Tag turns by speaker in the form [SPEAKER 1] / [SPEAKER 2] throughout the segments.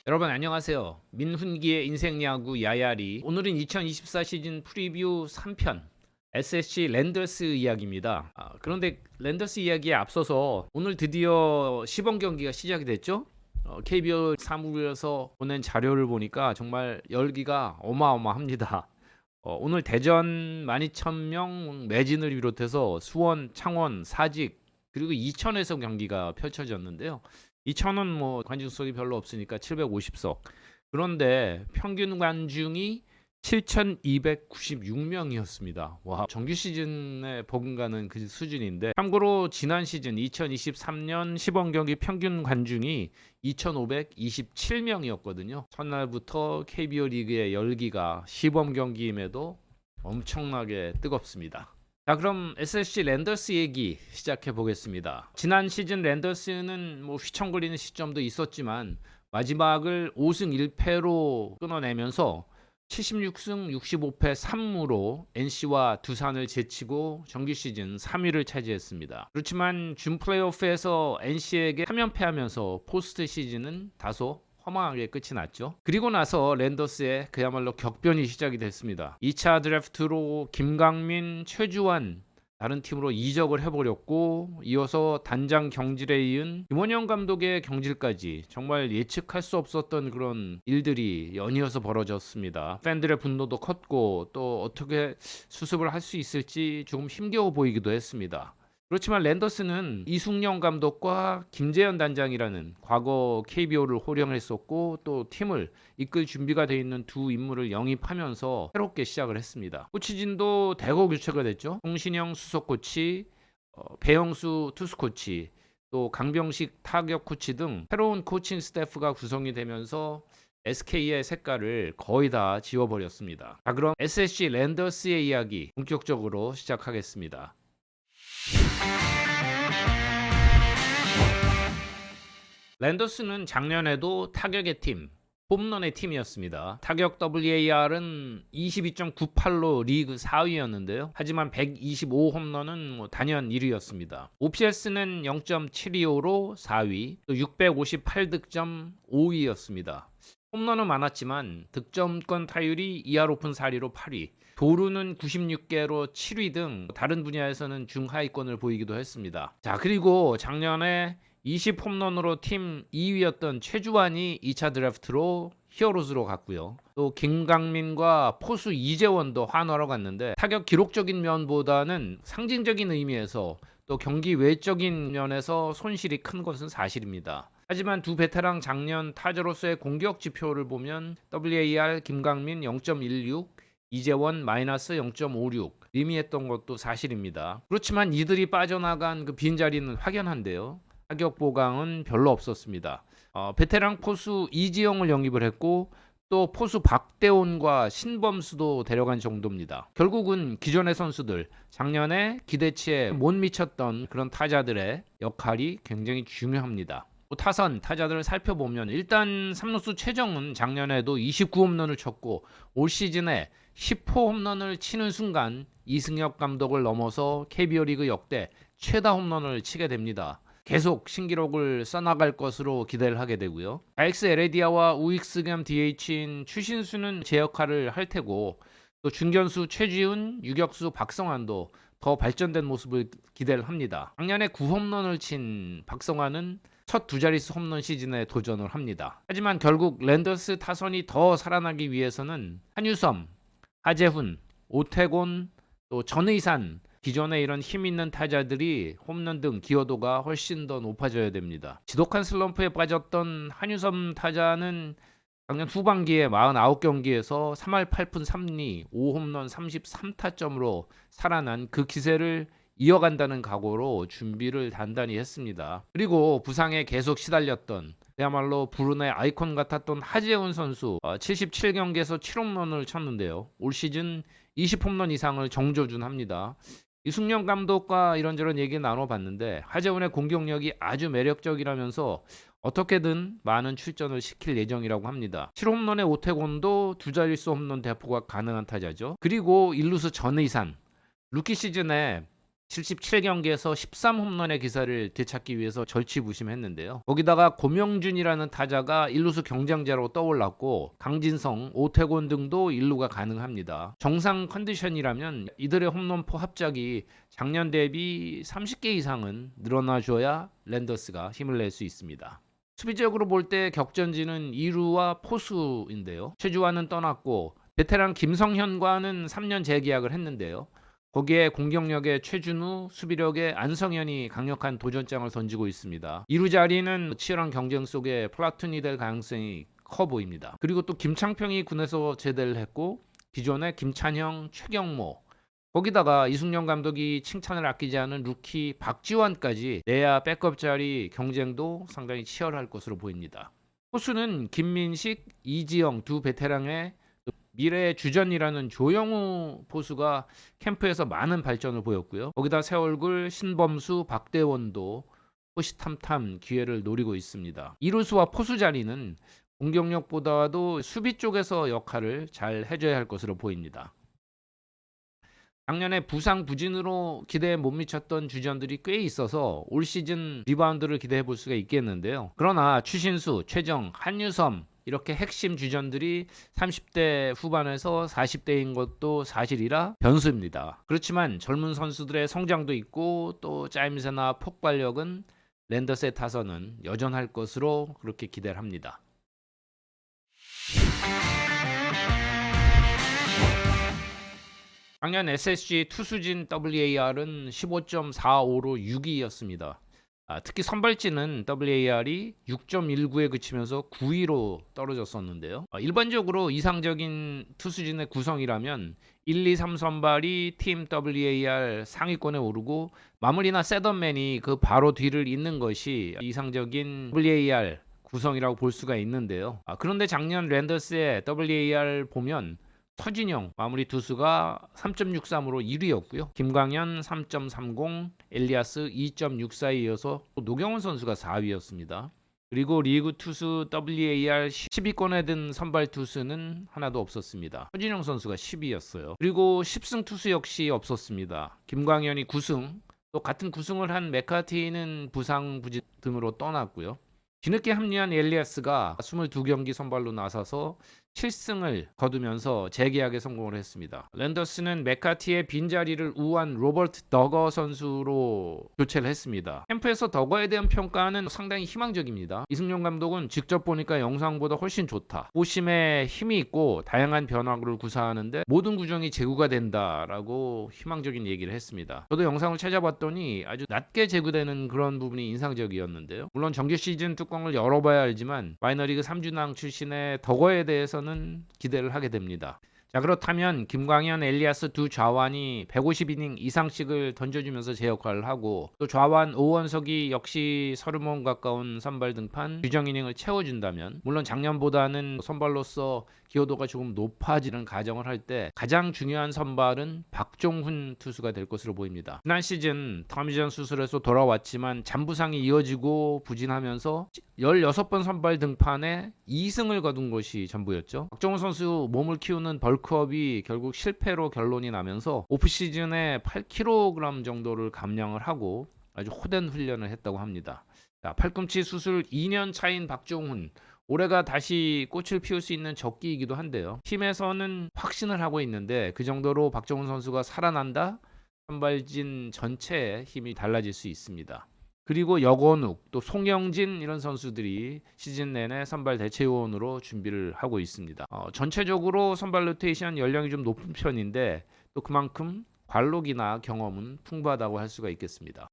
[SPEAKER 1] 여러분 안녕하세요. 민훈기의 인생야구 야야리. 오늘은 2024 시즌 프리뷰 3편 SSG 랜더스 이야기입니다. 그런데 랜더스 이야기에 앞서서 오늘 드디어 시범 경기가 시작이 됐죠? KBO 사무부에서 보낸 자료를 보니까 정말 열기가 어마어마합니다. 오늘 대전 12,000명 매진을 비롯해서 수원, 창원, 사직 그리고 이천에서 경기가 펼쳐졌는데요. 이천은 뭐 관중석이 별로 없으니까 750석. 그런데 평균 관중이 7,296명이었습니다. 와, 정규 시즌에 버금가는 그 수준인데, 참고로 지난 시즌 2023년 시범 경기 평균 관중이 2,527명이었거든요. 첫날부터 KBO 리그의 열기가 시범 경기임에도 엄청나게 뜨겁습니다. 자, 그럼 SSG 랜더스 얘기 시작해 보겠습니다. 지난 시즌 랜더스는 뭐 휘청거리는 시점도 있었지만 마지막을 5승 1패로 끊어내면서 76승 65패 3무로 NC와 두산을 제치고 정규 시즌 3위를 차지했습니다. 그렇지만 준 플레이오프에서 NC에게 3연패하면서 포스트 시즌은 다소 허망하게 끝이 났죠. 그리고 나서 랜더스의 그야말로 격변이 시작이 됐습니다. 2차 드래프트로 김강민, 최주환 다른 팀으로 이적을 해버렸고, 이어서 단장 경질에 이은 김원영 감독의 경질까지 정말 예측할 수 없었던 그런 일들이 연이어서 벌어졌습니다. 팬들의 분노도 컸고, 또 어떻게 수습을 할 수 있을지 조금 힘겨워 보이기도 했습니다. 그렇지만 랜더스는 이승용 감독과 김재현 단장이라는 과거 KBO를 호령했었고, 또 팀을 이끌 준비가 되어 있는 두 인물을 영입하면서 새롭게 시작을 했습니다. 코치진도 대거 교체가 됐죠. 홍신영 수석 코치, 배영수 투수 코치, 또 강병식 타격 코치 등 새로운 코칭 스태프가 구성이 되면서 SK의 색깔을 거의 다 지워버렸습니다. 자, 그럼 SSG 랜더스의 이야기 본격적으로 시작하겠습니다. 랜더스는 작년에도 타격의 팀, 홈런의 팀이었습니다. 타격 WAR은 22.98로 리그 4위였는데요. 하지만 125 홈런은 단연 1위였습니다. OPS는 0.725로 4위, 또 658득점 5위였습니다. 홈런은 많았지만 득점권 타율이 2할 오픈 4리로 8위, 도루는 96개로 7위 등 다른 분야에서는 중하위권을 보이기도 했습니다. 자, 그리고 작년에 20 홈런으로 팀 2위였던 최주환이 2차 드래프트로 히어로즈로 갔고요. 또 김강민과 포수 이재원도 한화로 갔는데, 타격 기록적인 면보다는 상징적인 의미에서 또 경기 외적인 면에서 손실이 큰 것은 사실입니다. 하지만 두 베테랑 작년 타자로서의 공격 지표를 보면 WAR 김강민 0.16, 이재원 마이너스 0.56 의미했던 것도 사실입니다. 그렇지만 이들이 빠져나간 그 빈자리는 확연한데요. 타격 보강은 별로 없었습니다. 베테랑 포수 이지영을 영입을 했고, 또 포수 박대온과 신범수도 데려간 정도입니다. 결국은 기존의 선수들, 작년에 기대치에 못 미쳤던 그런 타자들의 역할이 굉장히 중요합니다. 타선 타자들을 살펴보면 일단 삼루수 최정은 작년에도 29홈런을 쳤고, 올 시즌에 10호 홈런을 치는 순간 이승엽 감독을 넘어서 KBO 리그 역대 최다 홈런을 치게 됩니다. 계속 신기록을 써나갈 것으로 기대를 하게 되고요. 알렉스 에레디아와 우익스 겸 DH인 추신수는 제 역할을 할 테고, 또 중견수 최지훈, 유격수 박성환도 더 발전된 모습을 기대를 합니다. 작년에 9홈런을 친 박성환은 첫 두 자릿수 홈런 시즌에 도전을 합니다. 하지만 결국 랜더스 타선이 더 살아나기 위해서는 한유섬, 하재훈, 오태곤, 또 전의산, 기존에 이런 힘 있는 타자들이 홈런 등 기여도가 훨씬 더 높아져야 됩니다. 지독한 슬럼프에 빠졌던 한유섬 타자는 작년 후반기에 49경기에서 3할 8푼 3리 5홈런 33타점으로 살아난 그 기세를 이어간다는 각오로 준비를 단단히 했습니다. 그리고 부상에 계속 시달렸던, 그야말로 불운의 아이콘 같았던 하재훈 선수 77경기에서 7홈런을 쳤는데요. 올 시즌 20홈런 이상을 정조준합니다. 이승용 감독과 이런저런 얘기 나눠봤는데, 하재훈의 공격력이 아주 매력적이라면서 어떻게든 많은 출전을 시킬 예정이라고 합니다. 7홈런의 오태곤도 두 자릿수 홈런 대포가 가능한 타자죠. 그리고 일루수 전의산, 루키 시즌에 77경기에서 13홈런의 기사를 되찾기 위해서 절치부심했는데요. 거기다가 고명준이라는 타자가 일루수 경쟁자로 떠올랐고 강진성, 오태곤 등도 일루가 가능합니다. 정상 컨디션이라면 이들의 홈런포 합작이 작년 대비 30개 이상은 늘어나줘야 랜더스가 힘을 낼 수 있습니다. 수비적으로 볼 때 격전지는 2루와 포수인데요. 최주환은 떠났고 베테랑 김성현과는 3년 재계약을 했는데요. 거기에 공격력의 최준우, 수비력의 안성현이 강력한 도전장을 던지고 있습니다. 2루 자리는 치열한 경쟁 속에 플라툰이 될 가능성이 커 보입니다. 그리고 또 김창평이 군에서 제대를 했고 기존의 김찬형, 최경모, 거기다가 이승용 감독이 칭찬을 아끼지 않은 루키 박지환까지 내야 백업 자리 경쟁도 상당히 치열할 것으로 보입니다. 포수는 김민식, 이지영 두 베테랑의 미래의 주전이라는 조영우 포수가 캠프에서 많은 발전을 보였고요. 거기다 새 얼굴 신범수, 박대원도 호시탐탐 기회를 노리고 있습니다. 이루수와 포수 자리는 공격력보다도 수비 쪽에서 역할을 잘 해줘야 할 것으로 보입니다. 작년에 부상 부진으로 기대에 못 미쳤던 주전들이 꽤 있어서 올 시즌 리바운드를 기대해 볼 수가 있겠는데요. 그러나 추신수, 최정, 한유섬 이렇게 핵심 주전들이 30대 후반에서 40대인 것도 사실이라 변수입니다. 그렇지만 젊은 선수들의 성장도 있고 또 짜임새나 폭발력은 랜더스의 타선은 여전할 것으로 그렇게 기대를 합니다. 작년 SSG 투수진 WAR은 15.45로 6위였습니다. 특히 선발진은 WAR이 6.19에 그치면서 9위로 떨어졌었는데요. 일반적으로 이상적인 투수진의 구성이라면 1, 2, 3 선발이 팀 WAR 상위권에 오르고 마무리나 셋업맨이 그 바로 뒤를 잇는 것이 이상적인 WAR 구성이라고 볼 수가 있는데요. 그런데 작년 랜더스의 WAR 보면 서진영 마무리 투수가 3.63으로 1위였고요. 김광현 3.30, 엘리아스 2.64에 이어서 노경원 선수가 4위였습니다. 그리고 리그 투수 WAR 10위권에 든 선발 투수는 하나도 없었습니다. 서진영 선수가 10위였어요. 그리고 10승 투수 역시 없었습니다. 김광현이 9승, 또 같은 9승을 한 메카티는 부상 부진 등으로 떠났고요. 뒤늦게 합류한 엘리아스가 22경기 선발로 나서서 7승을 거두면서 재계약에 성공을 했습니다. 랜더스는 메카티의 빈자리를 우한 로버트 더거 선수로 교체를 했습니다. 캠프에서 더거에 대한 평가는 상당히 희망적입니다. 이승용 감독은 직접 보니까 영상보다 훨씬 좋다. 호심에 힘이 있고 다양한 변화구를 구사하는데 모든 구종이 제구가 된다라고 희망적인 얘기를 했습니다. 저도 영상을 찾아봤더니 아주 낮게 제구되는 그런 부분이 인상적이었는데요. 물론 정규 시즌 뚜껑을 열어봐야 알지만 마이너리그 3준왕 출신의 더거에 대해서는 기대를 하게 됩니다. 자, 그렇다면 김광현, 엘리아스 두 좌완이 150이닝 이상씩을 던져주면서 제 역할을 하고 또 좌완 오원석이 역시 30홈 가까운 선발 등판 규정 이닝을 채워준다면 물론 작년보다는 선발로서 기여도가 조금 높아지는 가정을 할 때 가장 중요한 선발은 박종훈 투수가 될 것으로 보입니다. 지난 시즌 터미전 수술에서 돌아왔지만 잔부상이 이어지고 부진하면서 16번 선발 등판에 2승을 거둔 것이 전부였죠. 박종훈 선수 몸을 키우는 벌크업이 결국 실패로 결론이 나면서 오프시즌에 8kg 정도를 감량을 하고 아주 호된 훈련을 했다고 합니다. 자, 팔꿈치 수술 2년 차인 박종훈, 올해가 다시 꽃을 피울 수 있는 적기이기도 한데요. 팀에서는 확신을 하고 있는데 그 정도로 박종훈 선수가 살아난다? 선발진 전체의 힘이 달라질 수 있습니다. 그리고 역원욱, 또 송영진 이런 선수들이 시즌 내내 선발 대체요원으로 준비를 하고 있습니다. 전체적으로 선발 로테이션 연령이 좀 높은 편인데 또 그만큼 관록이나 경험은 풍부하다고 할 수가 있겠습니다.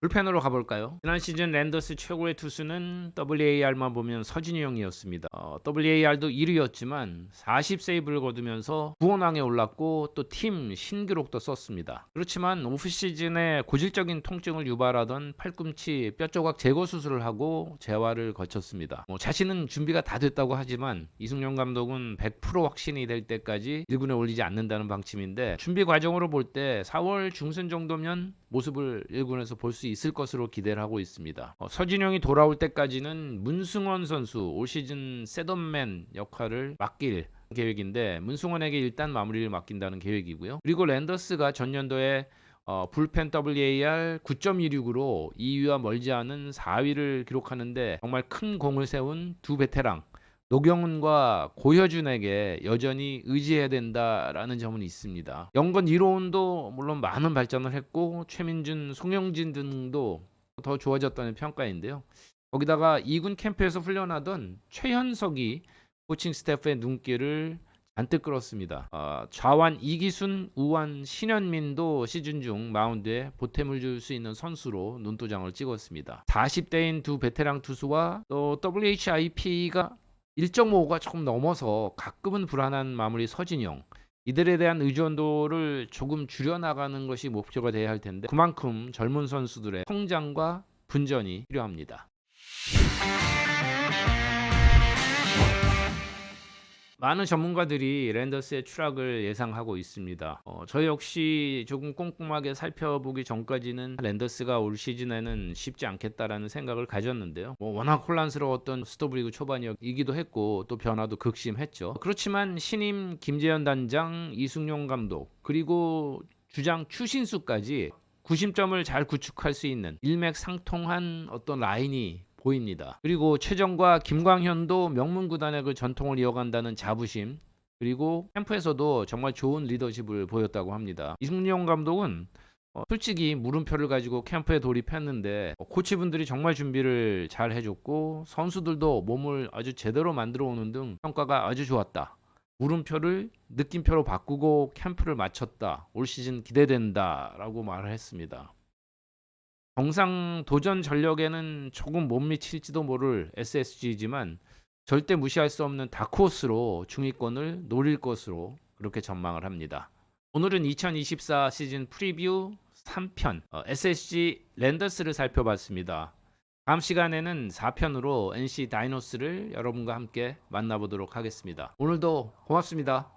[SPEAKER 1] 불펜으로 가볼까요? 지난 시즌 랜더스 최고의 투수는 WAR만 보면 서진이 형이었습니다. WAR도 1위였지만 40세이브를 거두면서 구원왕에 올랐고 또 팀 신기록도 썼습니다. 그렇지만 오프시즌에 고질적인 통증을 유발하던 팔꿈치 뼈조각 제거 수술을 하고 재활을 거쳤습니다. 자신은 준비가 다 됐다고 하지만 이승용 감독은 100% 확신이 될 때까지 1군에 올리지 않는다는 방침인데 준비 과정으로 볼 때 4월 중순 정도면 모습을 1군에서 볼 수 있을 것으로 기대를 하고 있습니다. 서진영이 돌아올 때까지는 문승원 선수 올 시즌 셋업맨 역할을 맡길 계획인데 문승원에게 일단 마무리를 맡긴다는 계획이고요. 그리고 랜더스가 전년도에 불펜 WAR 9.26으로 2위와 멀지 않은 4위를 기록하는데 정말 큰 공을 세운 두 베테랑 노경은과 고효준에게 여전히 의지해야 된다라는 점은 있습니다. 영건 이로운도 물론 많은 발전을 했고 최민준, 송영진 등도 더 좋아졌다는 평가인데요. 거기다가 2군 캠프에서 훈련하던 최현석이 코칭 스태프의 눈길을 잔뜩 끌었습니다. 좌완 이기순, 우완 신현민도 시즌 중 마운드에 보탬을 줄 수 있는 선수로 눈도장을 찍었습니다. 40대인 두 베테랑 투수와 또 WHIP가 1.5가 조금 넘어서 가끔은 불안한 마무리 서진영, 이들에 대한 의존도를 조금 줄여나가는 것이 목표가 돼야 할 텐데 그만큼 젊은 선수들의 성장과 분전이 필요합니다. 많은 전문가들이 랜더스의 추락을 예상하고 있습니다. 저 역시 조금 꼼꼼하게 살펴보기 전까지는 랜더스가 올 시즌에는 쉽지 않겠다라는 생각을 가졌는데요. 워낙 혼란스러웠던 스토브리그 초반이기도 했고 또 변화도 극심했죠. 그렇지만 신임 김재현 단장, 이승용 감독 그리고 주장 추신수까지 구심점을 잘 구축할 수 있는 일맥상통한 어떤 라인이 보입니다. 그리고 최정과 김광현도 명문 구단의 그 전통을 이어간다는 자부심, 그리고 캠프에서도 정말 좋은 리더십을 보였다고 합니다. 이승용 감독은 솔직히 물음표를 가지고 캠프에 돌입했는데 코치분들이 정말 준비를 잘 해줬고 선수들도 몸을 아주 제대로 만들어 오는 등 평가가 아주 좋았다. 물음표를 느낌표로 바꾸고 캠프를 마쳤다. 올 시즌 기대된다 라고 말을 했습니다. 정상 도전 전력에는 조금 못 미칠지도 모를 SSG이지만 절대 무시할 수 없는 다크호스로 중위권을 노릴 것으로 그렇게 전망을 합니다. 오늘은 2024 시즌 프리뷰 3편 SSG 랜더스를 살펴봤습니다. 다음 시간에는 4편으로 NC 다이노스를 여러분과 함께 만나보도록 하겠습니다. 오늘도 고맙습니다.